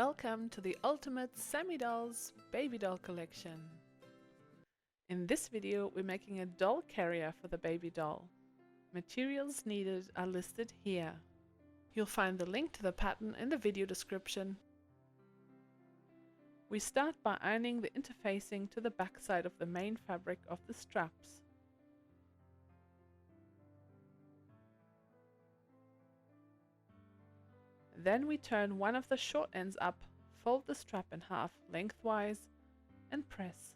Welcome to the ultimate Sami Doll's baby doll collection. In this video we're making a doll carrier for the baby doll. Materials needed are listed here. You'll find the link to the pattern in the video description. We start by ironing the interfacing to the back side of the main fabric of the straps. Then we turn one of the short ends up, fold the strap in half lengthwise, and press.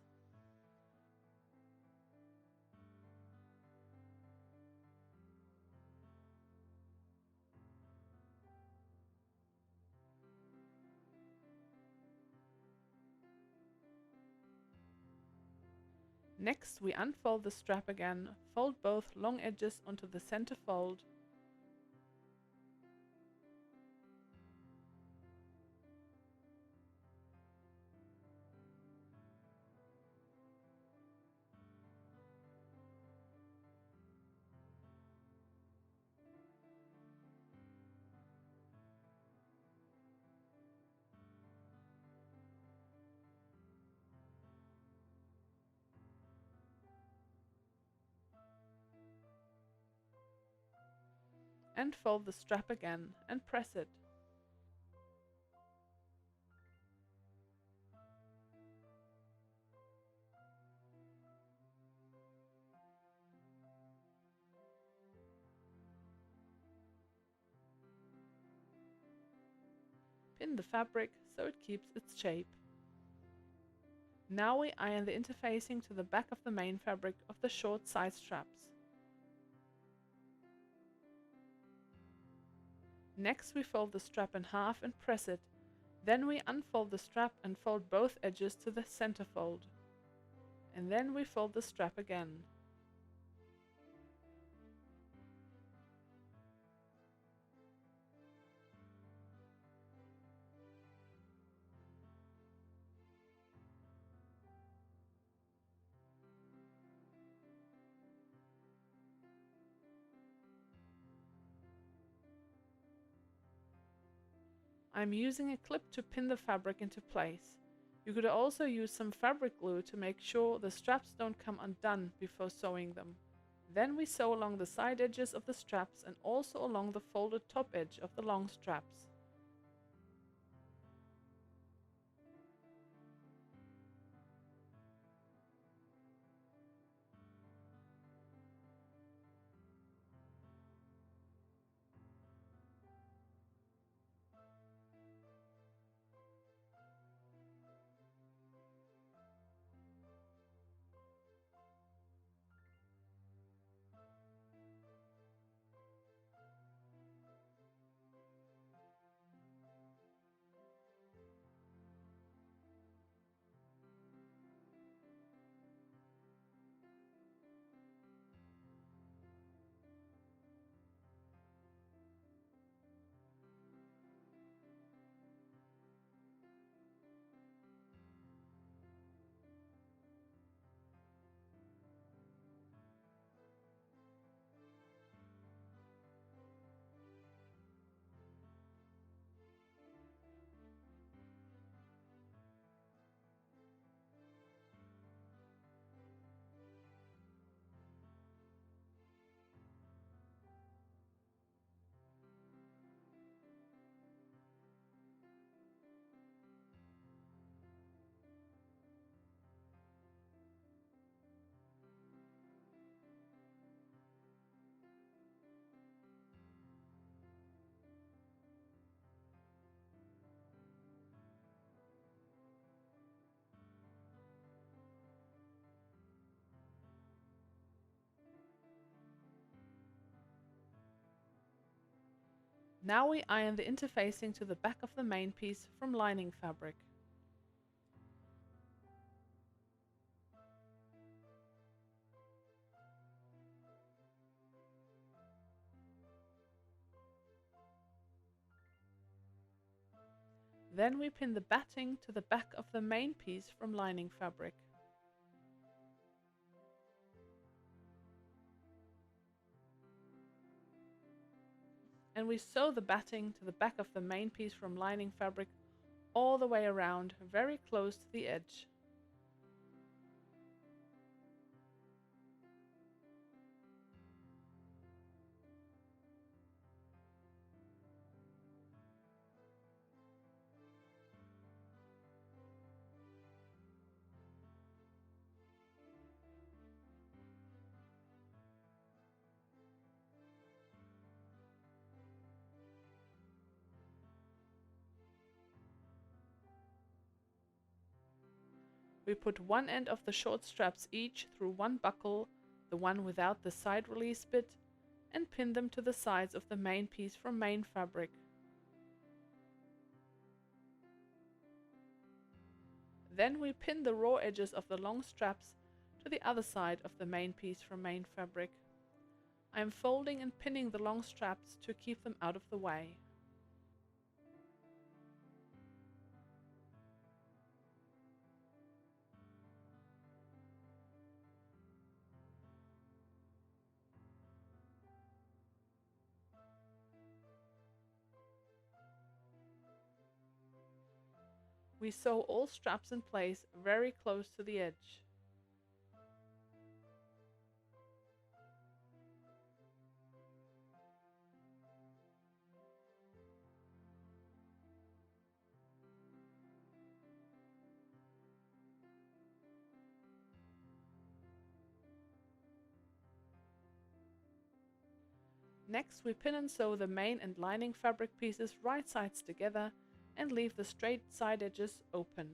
Next we unfold the strap again, fold both long edges onto the center fold, and fold the strap again and press it. Pin the fabric so it keeps its shape. Now we iron the interfacing to the back of the main fabric of the short side straps. Next we fold the strap in half and press it. Then we unfold the strap and fold both edges to the center fold. And then we fold the strap again. I'm using a clip to pin the fabric into place. You could also use some fabric glue to make sure the straps don't come undone before sewing them. Then we sew along the side edges of the straps and also along the folded top edge of the long straps. Now we iron the interfacing to the back of the main piece from lining fabric. Then we pin the batting to the back of the main piece from lining fabric. And we sew the batting to the back of the main piece from lining fabric all the way around, very close to the edge. We put one end of the short straps each through one buckle, the one without the side release bit, and pin them to the sides of the main piece from main fabric. Then we pin the raw edges of the long straps to the other side of the main piece from main fabric. I am folding and pinning the long straps to keep them out of the way. We sew all straps in place very close to the edge. Next, we pin and sew the main and lining fabric pieces right sides together and leave the straight side edges open.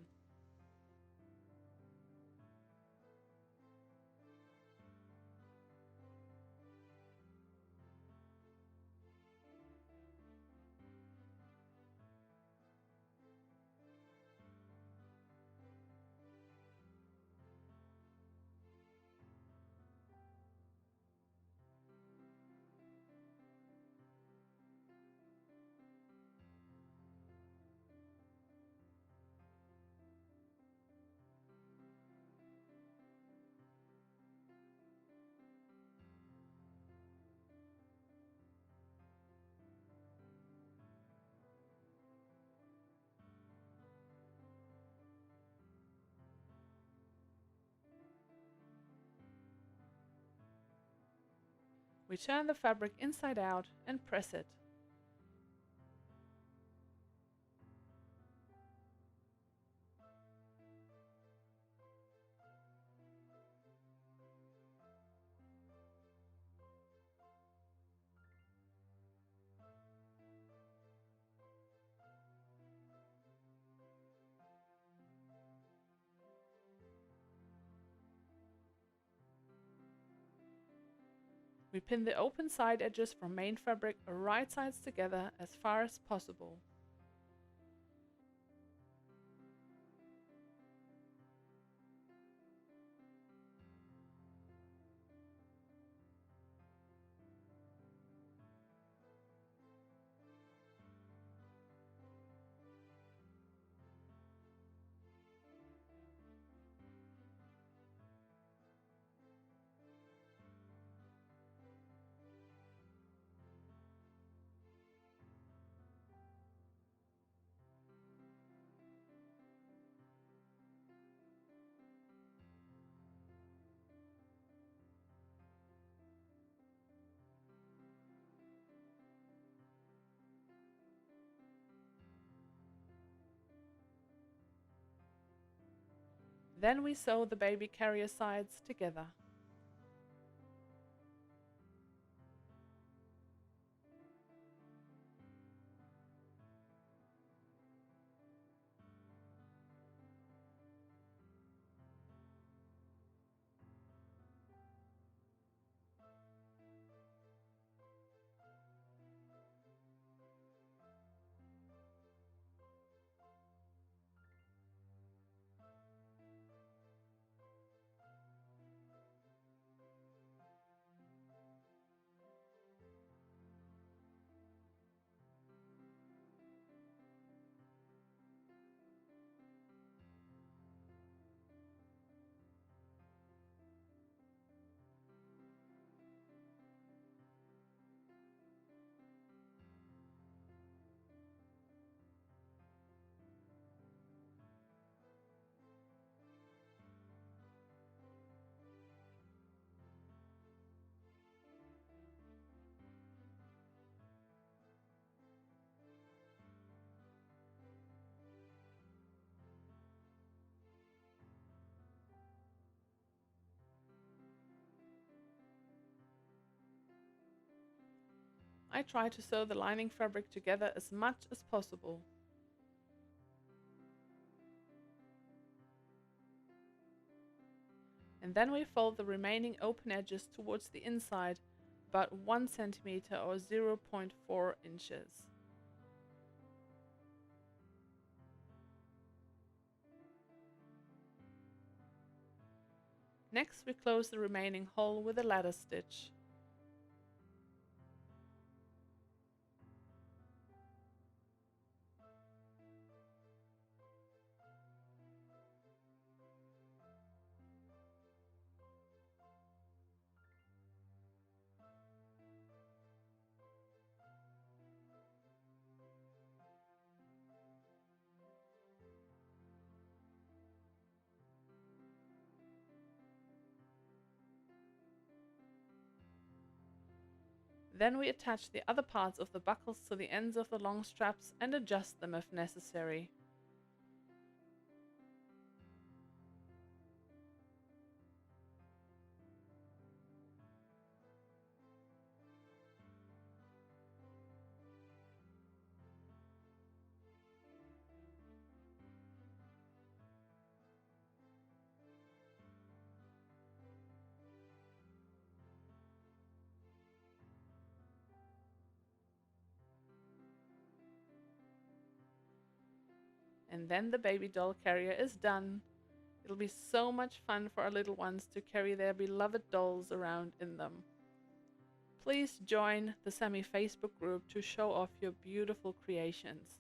We turn the fabric inside out and press it. We pin the open side edges from main fabric right sides together as far as possible. Then we sew the baby carrier sides together. I try to sew the lining fabric together as much as possible. And then we fold the remaining open edges towards the inside, about 1 centimeter or 0.4 inches. Next, we close the remaining hole with a ladder stitch. Then we attach the other parts of the buckles to the ends of the long straps and adjust them if necessary. And then the baby doll carrier is done. It'll be so much fun for our little ones to carry their beloved dolls around in them. Please join the Sami Facebook group to show off your beautiful creations.